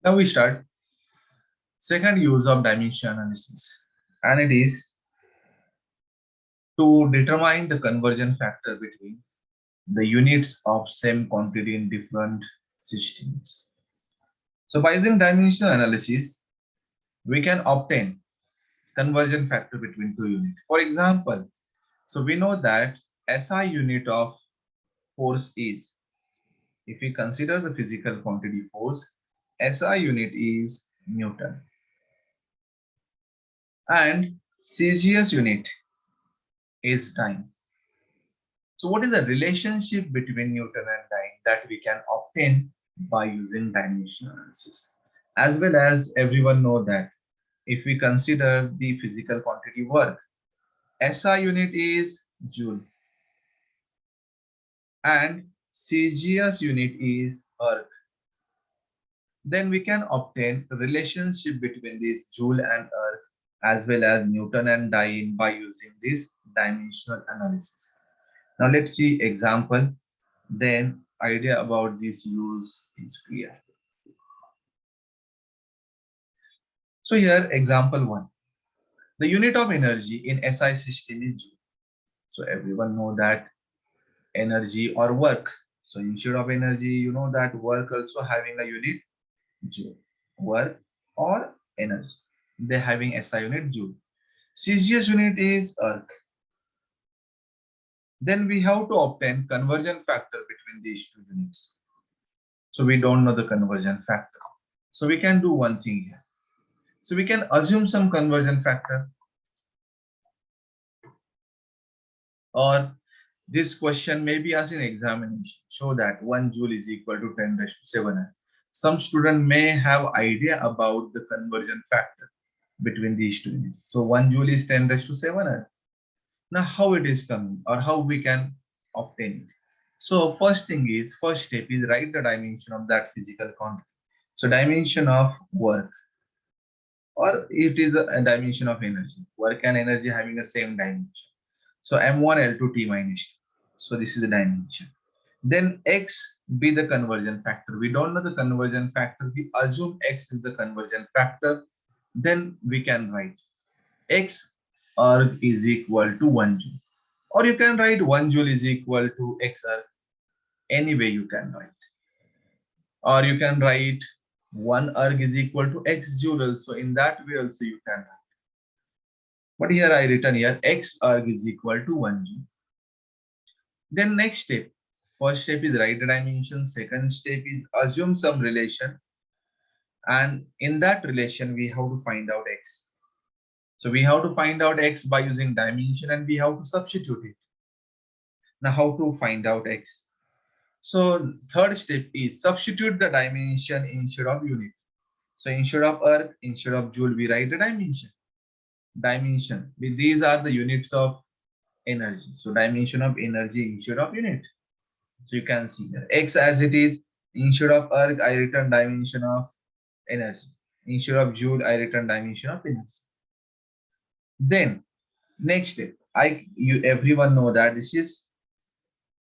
Now we start second use of dimension analysis, and it is to determine the conversion factor between the units of same quantity in different systems. So by using dimensional analysis, we can obtain conversion factor between two units. For example, so we know that SI unit of force is, if we consider the physical quantity force, SI unit is Newton and CGS unit is time. So what is the relationship between Newton and time that we can obtain by using dimensional analysis? As well as everyone know that if we consider the physical quantity work, SI unit is joule and CGS unit is erg. Then we can obtain a relationship between this joule and erg as well as Newton and Dyne by using this dimensional analysis. Now let's see example. Then idea about this use is clear. So here example one. The unit of energy in SI system is joule. So everyone know that energy or work. So instead of energy, you know that work also having a unit joule. Work or energy. They having SI unit joule. CGS unit is erg. Then we have to obtain conversion factor between these two units. So we don't know the conversion factor. So we can do one thing here. So we can assume some conversion factor, or this question may be asked in examination. Show that 1 joule is equal to 10 raised to 7. Some student may have idea about the conversion factor between these two units. So 1 joule is 10 raised to 7. Now how it is coming or how we can obtain it. So first step is write the dimension of that physical quantity. So dimension of work, or it is a dimension of energy. Work and energy having the same dimension. So M1 L2 T minus T. So this is the dimension. Then X be the conversion factor. We don't know the conversion factor. We assume X is the conversion factor. Then we can write X erg is equal to 1 joule. Or you can write 1 joule is equal to X erg. Any way you can write. Or you can write 1 erg is equal to X joule. So in that way also you can write. But here I written here X erg is equal to 1 joule. Then next step. First step is write the dimension. Second step is assume some relation. And in that relation, we have to find out X. So we have to find out X by using dimension and we have to substitute it. Now how to find out X? So third step is substitute the dimension instead of unit. So instead of erg, instead of joule, we write the dimension. Dimension. These are the units of energy. So dimension of energy instead of unit. So you can see here X as it is. Instead of erg, I return dimension of energy. Instead of joule, I return dimension of energy. Then next step, everyone know that this is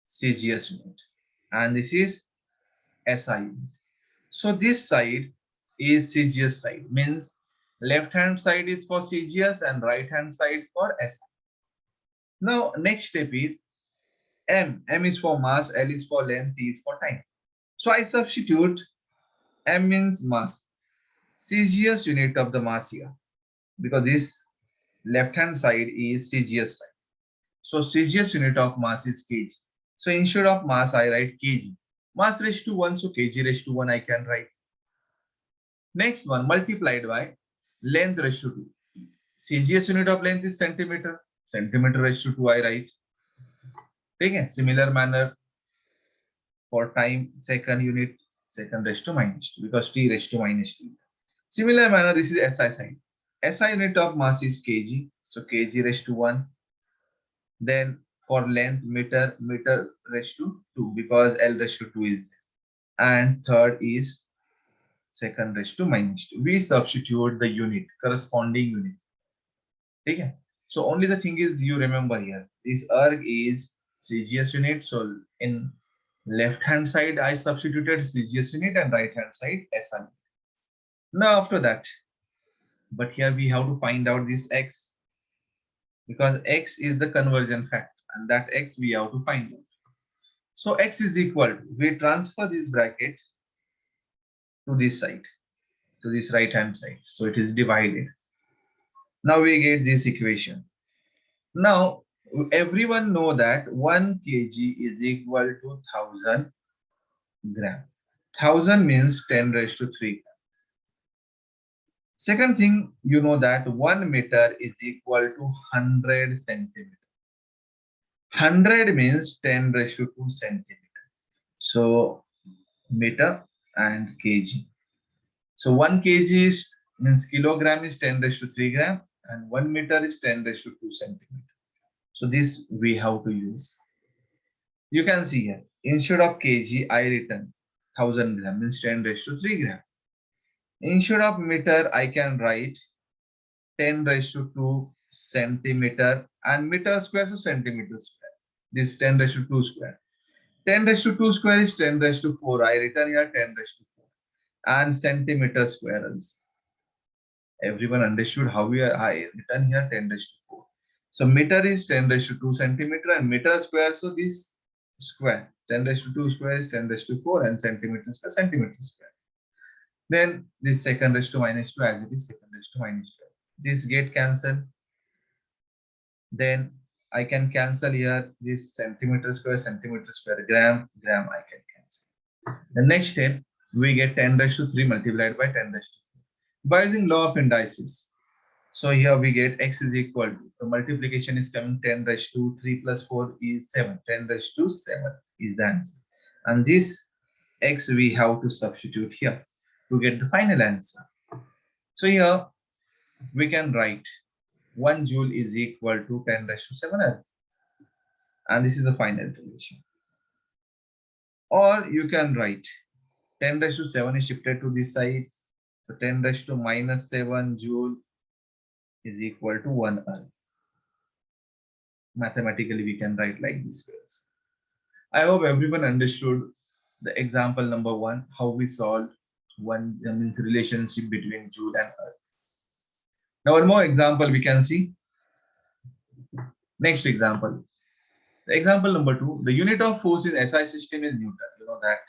CGS unit and this is SI unit. So this side is CGS side, means left hand side is for CGS and right hand side for SI. Now next step is M. M is for mass, L is for length, T is for time. So I substitute M means mass, CGS unit of the mass here, because this left hand side is CGS side. So CGS unit of mass is kg. So instead of mass, I write kg. Mass raised to 1, so kg raised to 1 I can write. Next one multiplied by length raised to 2. CGS unit of length is centimeter. Centimeter raised to 2 I write. Okay, similar manner for time, second unit, second raised to minus 2, because t raised to minus 2. Similar manner, this is SI side. SI unit of mass is kg. So kg raised to 1. Then for length, meter raised to 2, because L raised to 2 is there. And third is second raised to minus 2. We substitute the unit, corresponding unit. Okay. So only the thing is you remember here, this erg is CGS unit. So in left hand side, I substituted CGS unit and right hand side SI. Now after that, but here we have to find out this x, because x is the conversion factor and that x we have to find out. So x is equal to, we transfer this bracket to this side, to this right hand side. So it is divided. Now we get this equation. Now everyone know that 1 kg is equal to 1000 gram. 1000 means 10 raised to 3. Second thing, you know that 1 meter is equal to 100 centimeter. 100 means 10 raised to 2 centimeter. So meter and kg. So 1 kg is means kilogram is 10 raised to 3 gram and 1 meter is 10 raised to 2 centimeter. So this we have to use. You can see here, instead of kg, I written 1000 gram means 10 raised to 3 gram. Instead of meter, I can write 10 raised to 2 centimeter and meter square, so centimeter square. This 10 raised to 2 square. 10 raised to 2 square is 10 raised to 4. I written here 10 raised to 4. And centimeter square also. Everyone understood how we are, I written here 10 raised to 4. So meter is 10 raised to 2 centimeter and meter square, so this square 10 raised to 2 square is 10 raised to 4 and centimeter square centimeter square. Then this second raised to minus 2 as it is second raised to minus 2. This get cancelled. Then I can cancel here this centimeter square, gram, I can cancel. The next step, we get 10 raised to 3 multiplied by 10 raised to 4. By using law of indices. So here we get x is equal to, the multiplication is coming 10 raised to 3 plus 4 is 7. 10 raised to 7 is the answer. And this x we have to substitute here to get the final answer. So here we can write 1 joule is equal to 10 raised to 7 L. And this is a final relation. Or you can write 10 raised to 7 is shifted to this side. So 10 raised to minus 7 joule is equal to 1 L. Mathematically, we can write like this. I hope everyone understood the example number 1, how we solved one means relationship between joule and earth. Now one more example we can see. Next example. The example number 2, the unit of force in SI system is Newton. You know that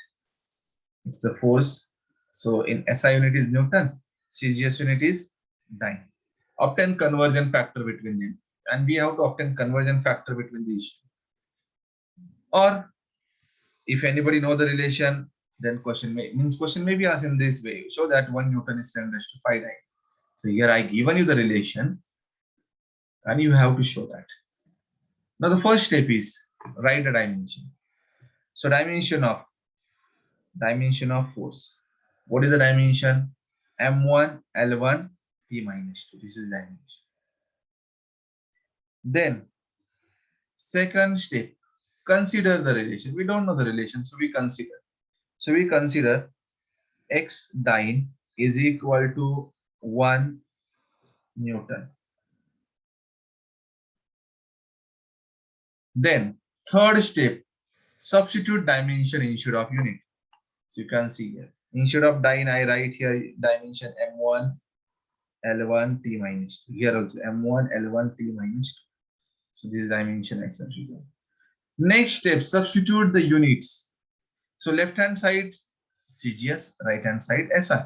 it's the force. So in SI unit is Newton, CGS unit is dyne. Obtain conversion factor between them. And we have to obtain conversion factor between these two. Or if anybody know the relation, then question may be asked in this way. Show that 1 Newton is 10 raised to 5 dyne. So here I given you the relation and you have to show that. Now the first step is write the dimension. So dimension of force. What is the dimension? M1, L1, T minus 2. This is dimension. Then second step, consider the relation. We don't know the relation, so we consider. So we consider X dyne is equal to 1 Newton. Then third step, substitute dimension instead of unit. So you can see here. Instead of dyne, I write here dimension M1, L1, T minus 2. Here also M1, L1, T minus 2. So this dimension I substitute. Next step, substitute the units. So left hand side CGS, right hand side SI.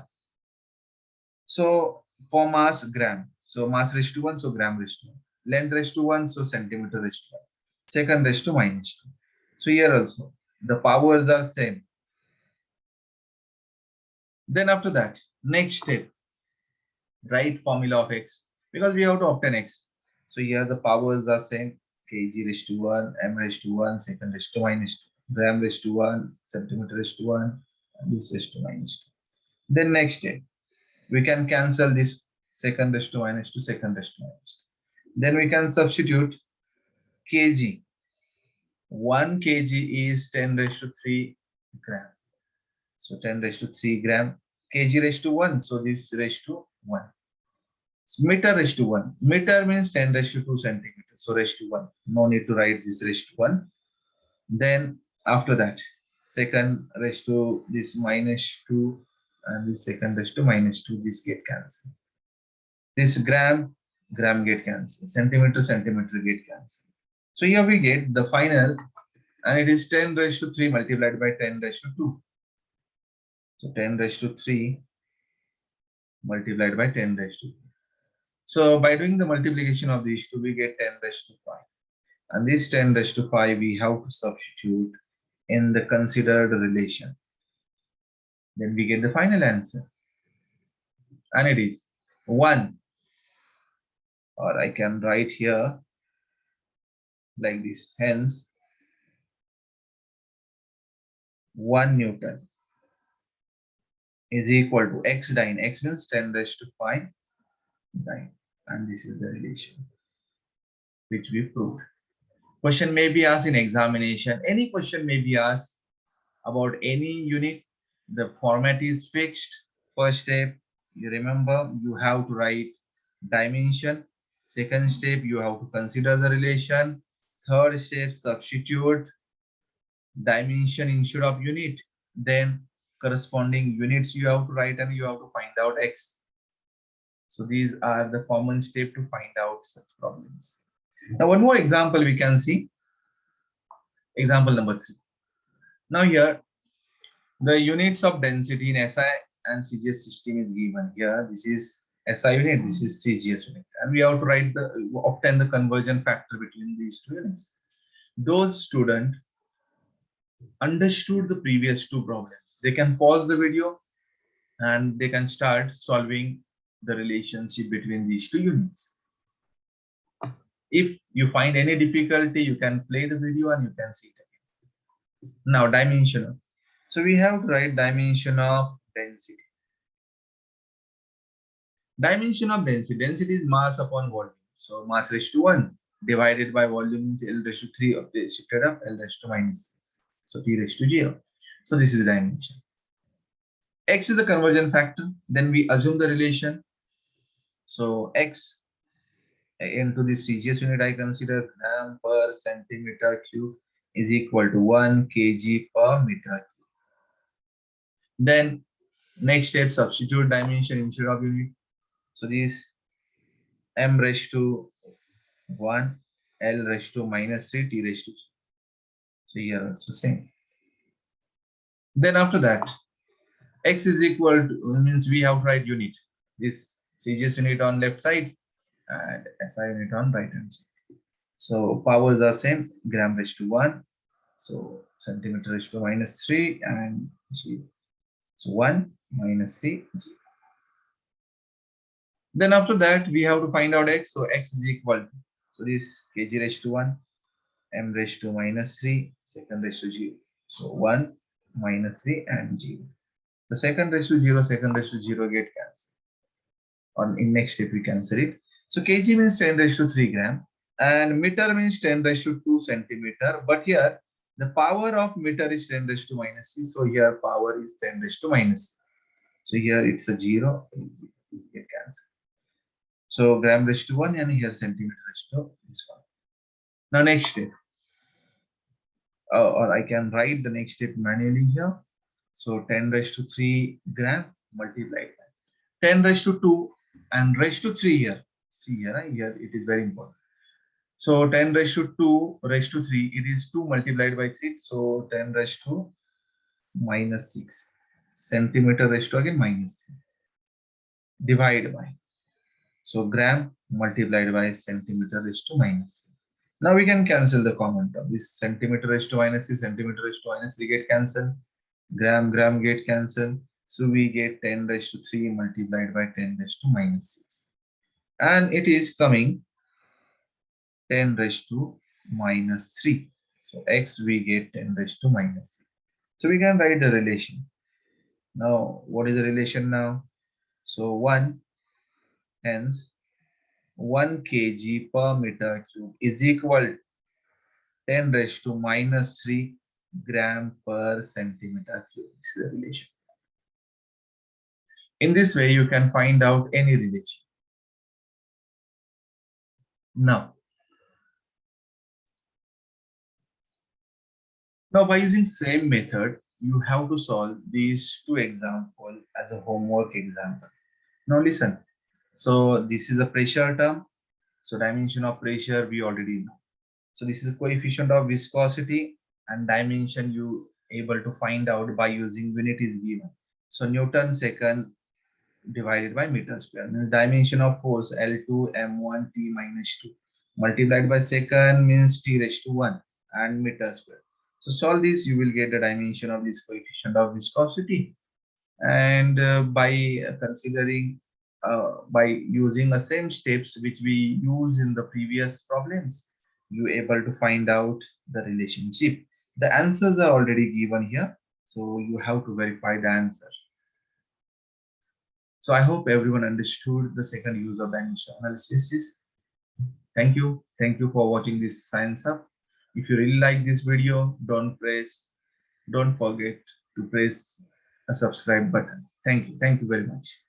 So for mass, gram. So mass raised to 1, so gram raised to 1. Length raised to 1, so centimeter raised to 1. Second raised to minus 2. So here also the powers are same. Then after that, next step, write formula of x, because we have to obtain x. So here the powers are same, kg raised to 1, m raised to 1, second raised to minus 2, gram raised to 1, centimeter raised to 1, and this raised to minus 2. Then next step, we can cancel this second raised to minus 2, second raised to minus 2. Then we can substitute kg. 1 kg is 10 raised to 3 gram. So 10 raised to 3 gram, kg raised to 1, so this raised to 1. Meter raised to 1. Meter means 10 raised to 2 centimeters. So raised to 1. No need to write this raised to 1. Then after that, second raised to this minus 2 and this second raised to minus 2, this get cancelled. This gram, gram get cancelled. Centimeter, centimeter get cancelled. So here we get the final, and it is 10 raised to 3 multiplied by 10 raised to 2. So 10 raised to 3 multiplied by 10 raised to 2. So by doing the multiplication of these two, we get 10 raised to 5. And this 10 raised to 5, we have to substitute in the considered relation. Then we get the final answer. And it is 1. Or I can write here like this. Hence, 1 Newton is equal to x dyne. X means 10 raised to 5 dyne. And this is the relation which we proved. Question may be asked in examination. Any question may be asked about any unit. The format is fixed. First step, you remember, you have to write dimension. Second step, you have to consider the relation. Third step, substitute dimension instead of unit. Then corresponding units you have to write, and you have to find out x. So these are the common steps to find out such problems. Now one more example we can see. Example number 3. Now here the units of density in SI and CGS system is given here. This is SI unit, this is CGS unit, and we have to write obtain the conversion factor between these two units. Those students understood the previous two problems, they can pause the video and they can start solving the relationship between these two units. If you find any difficulty, you can play the video and you can see it again. Now dimension. So we have to write dimension of density. Dimension of density. Density is mass upon volume. So mass raised to 1 divided by volume means L raised to 3 of the shifted up, L raised to minus 6. So T raised to 0. So this is the dimension. X is the conversion factor. Then we assume the relation. So X into this CGS unit I consider gram per centimeter cube is equal to 1 kg per meter cube. Then next step, substitute dimension instead of unit. So this m raised to 1, L raised to minus 3, T raised to 2. So here also same. Then after that, X is equal to, means we have to write unit. This CGS unit on left side and SI unit on right hand side. So powers are same, gram raised to 1. So centimeter raised to minus 3 and G. So 1 minus 3, 0. Then after that, we have to find out X. So X is equal to, so this kg raised to 1, m raised to minus 3, second raised to 0. So 1 minus 3 and 0. The second raised to 0, second raised to 0 get cancelled. On in next step we cancel it. So kg means 10 raised to 3 gram and meter means 10 raised to 2 centimeter. But here the power of meter is 10 raised to minus 3. So here power is 10 raised to minus 3. So here it's a 0, it get cancelled. So gram raised to 1 and here centimeter raised to this one. Now next step. Or I can write the next step manually here. So 10 raised to 3 gram multiplied by 10 raised to 2 and raised to 3 here. See here, here it is very important. So 10 raised to 2 raised to 3, it is 2 multiplied by 3. So 10 raised to minus 6. Centimeter raised to again minus 3. Divide by. So gram multiplied by centimeter raised to minus 3. Now we can cancel the common term. This centimeter raised to minus 3, centimeter raised to minus 3 get cancelled. Gram get cancelled. So we get 10 raised to 3 multiplied by 10 raised to minus 6. And it is coming 10 raised to minus 3. So x we get 10 raised to minus 3. So we can write the relation. Now what is the relation now? So 1, hence 1 kg per meter cube is equal to 10 raised to minus 3 gram per centimeter cube. This is the relation. In this way, you can find out any relation. Now by using same method, you have to solve these two examples as as a homework example. Now listen. So this is a pressure term. So dimension of pressure we already know. So this is coefficient of viscosity, and dimension you able to find out by using unit is given. So Newton second divided by meter square. Means dimension of force L2 m1 t minus 2 multiplied by second means t raised to 1 and meter square. So solve this, you will get the dimension of this coefficient of viscosity. And by considering by using the same steps which we use in the previous problems, you able to find out the relationship. The answers are already given here, so you have to verify the answer. So I hope everyone understood the second use of dimensional analysis. Thank you for watching this Science Up. If you really like this video, don't forget to press a subscribe button. Thank you very much.